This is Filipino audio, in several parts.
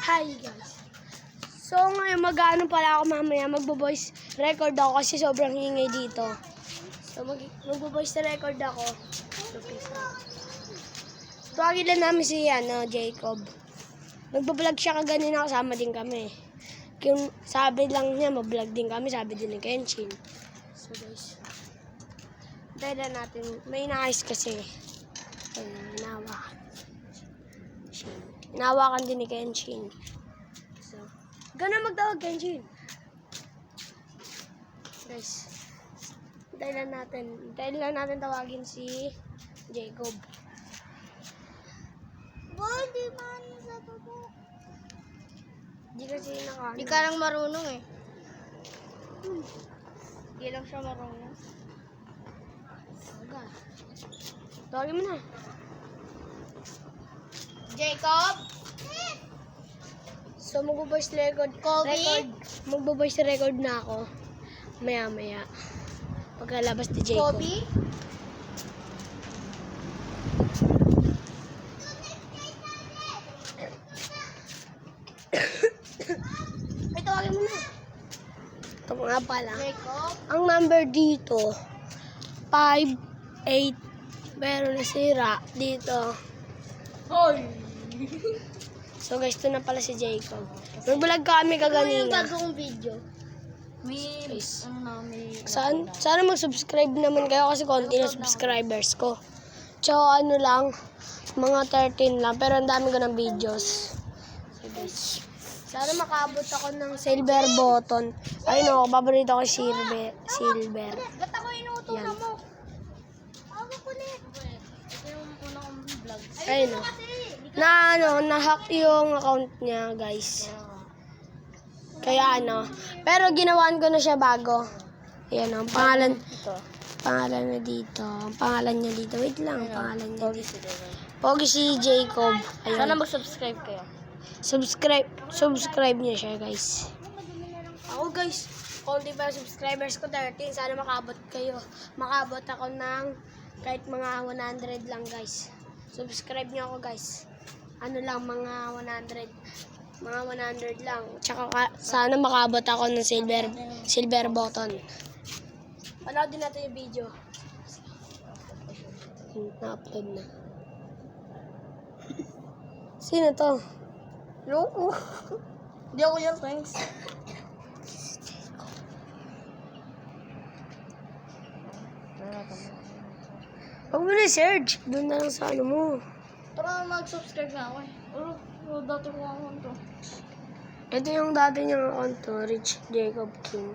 Hi guys. So ngayon mag-ano pala ako mamaya, magbo-voice record ako kasi sobrang ingay dito. So magbo-voice record ako. Tuwagin lang namin si Jacob. Magbo-vlog siya kaganina, kasama din kami. Kung sabi lang niya, mag-vlog din kami, sabi din ni Kenshin. So guys, dahil natin, may nais kasi. Inawakan din ni Kenshin. So, gana magtawag Kenshin. Guys, dahil lang natin tawagin si Jacob. Boy, di man sa tubo. Di kasi nakaano. Di ka lang marunong eh. Di lang siya marunong. Aga. Tawagin mo na. Jacob? So, magbo-voice record. Magbo-voice record na ako. Maya-maya. Pagkalabas ni Jacob. Kobe? Ay, tawagin mo na. Ito nga pala. Jacob? Ang number dito, 5, 8, pero nasira dito. Hoy! So guys, ito na pala si Jacob. Nag-vlog kami Ano yung kaganina. bagong video? May, Guys. may... Sana mag-subscribe naman kayo kasi konti na subscribers ko. Tsaka ano lang, mga 13 lang, pero ang dami ko ng videos. So guys, sana makaabot ako ng silver button. Ay no, paborito ko silver. Ba't ako inuuto Yan. na mo? Ako kulit. Ito yung una kong vlog. Ayun no. Na-hack yung account niya, guys. Kaya pero ginawan ko na siya bago. Ayan ang pangalan. Ito. Pangalan na dito. Ang pangalan niya dito. Wait lang, ang pangalan niya dito. Pogi si Jacob. Ayun. Sana mag-subscribe kayo. Subscribe niya siya, guys. Ako, guys, konti pa subscribers ko, 13. Sana makabot kayo. Makabot ako ng kahit mga 100 lang, guys. Subscribe niyo ako, guys. Ano lang, mga 100. Mga 100 lang. Tsaka sana makabot ako ng silver button. Panood din natin yung video. Na-upload na. Sino to? Loko. Hindi ako yan, thanks. Huwag mo na search. Doon na lang sa ano mo. Tara, mag-subscribe na ako eh. Dati ko ako ito. Ito yung dati niyang account to, Rich Jacob King.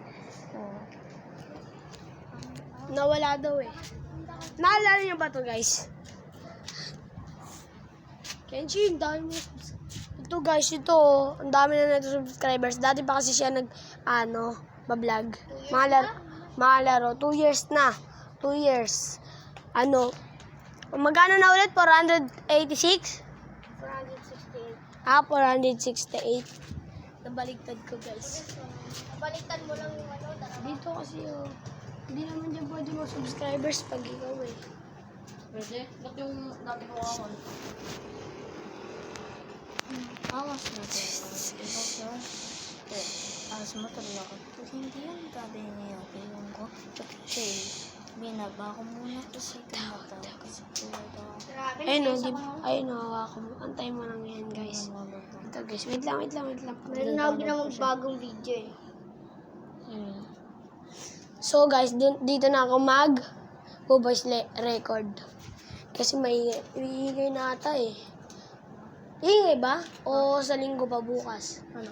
Nawala daw eh. Naalala niyo ba to, guys? Kenshin, dami mo. Ito guys, ito. Ang dami na nito subscribers. Dati pa kasi siya ba-vlog. Mga laro. 2 years na. 2 years. Magkano na ulit? 486? 468. 468. Nabaligtad ko, guys. Baliktad mo lang yung Dito kasi, hindi naman dyan pwede mo subscribers pag ikaw eh. Pwede? Ba't yung dati ko ako? Awas na ito. Awas mo talaga ako. Hindi yan dati niya. Pilang ko. Binaba ko muna kasi tumatawag kasi Ayun, hawakan mo. Antayin mo lang yan, guys. Ito, guys. Wait lang. meron na ako ginawang bagong video eh. So, guys, dito na ako mag-voice record. Kasi may iingay na ata eh. Iingay ba? O sa linggo pa bukas? Ano?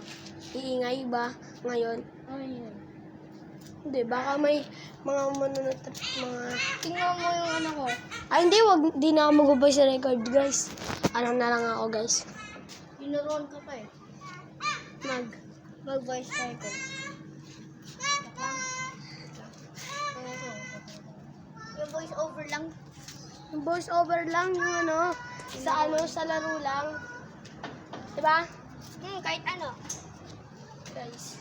Iingay ba ngayon? Ay, yun. Hindi, baka may mga manunod Tingnan mo yung ano ko. Ay, hindi, di na ako mag-voice record, guys. Ano na lang ako, guys. Tinuruan ka pa eh. Mag-voice record. Yung voice over lang. Yung voice over lang, yung sa laro lang. Diba? Kahit ano. Guys.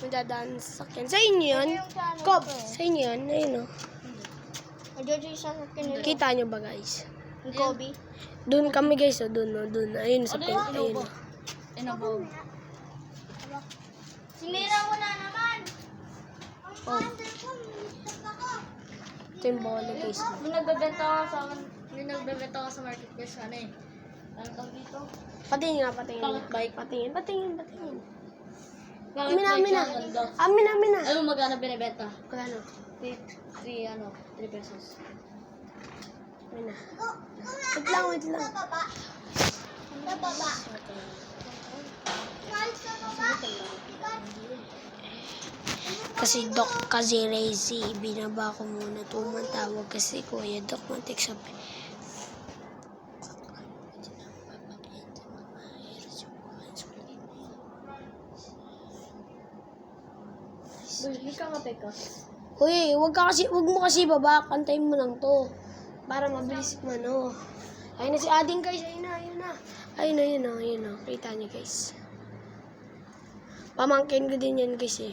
Magdadaan sa sakyan. Sa inyo yun? Kob, sa inyo yun? Ayun o. Nandiyan siya sa kanila. Kita nyo ba, guys? Yung Kobe. Doon kami guys, oh. Doon. Ayun sa pen. Ayun. Oh. Inabog. Sinira mo na naman. Oh. Ito yung bola guys. May nagbebenta ako sa marketplace, ano eh. Ano tawag dito? Patingin nga. Pangit bike. Patingin. Bakit Amin na. ang ganda? Amin na. Ano magkano binibenta? Magkano? 3 pesos. Amin na. Wait lang. Kasi Razy, binaba ko muna tumantawag kasi Kuya Doc Mantik sabi. Hindi ka kape ka. Uy, wag mo kasi baba, kantayin mo lang to. Para mabilis mano. Ayun na si Ading guys, ayun na. Kita niyo guys. Pamangkin ko din yan guys eh.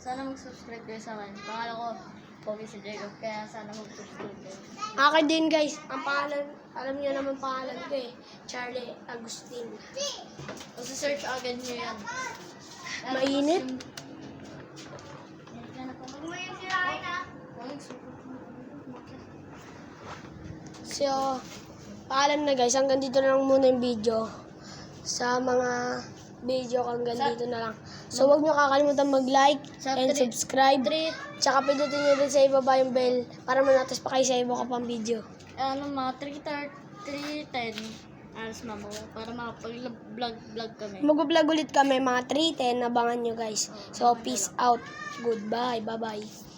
Sana mag-subscribe kayo sa akin. Pangalan ko, Pogi si Jacob. Kaya sana mag-subscribe kayo. Akin din guys, ang pangalan, alam niyo naman pangalan ko eh. Charlie Agustin. Search agad nyo yan. Mainit? Huwag mo yung sirain ha. So, paalam na guys, hanggang dito na lang muna yung video. Sa mga video hanggang dito na lang. So, huwag nyo kakalimutan mag-like and subscribe. Tsaka pindutin nyo din sa ibaba yung bell para manatos pa kayo sa iba ka pang video. Mga 3:10. Alas mamo. Para makapag-vlog kami. Mag-vlog ulit kami mga 3:10. Abangan nyo guys. So, peace out. Goodbye. Bye-bye.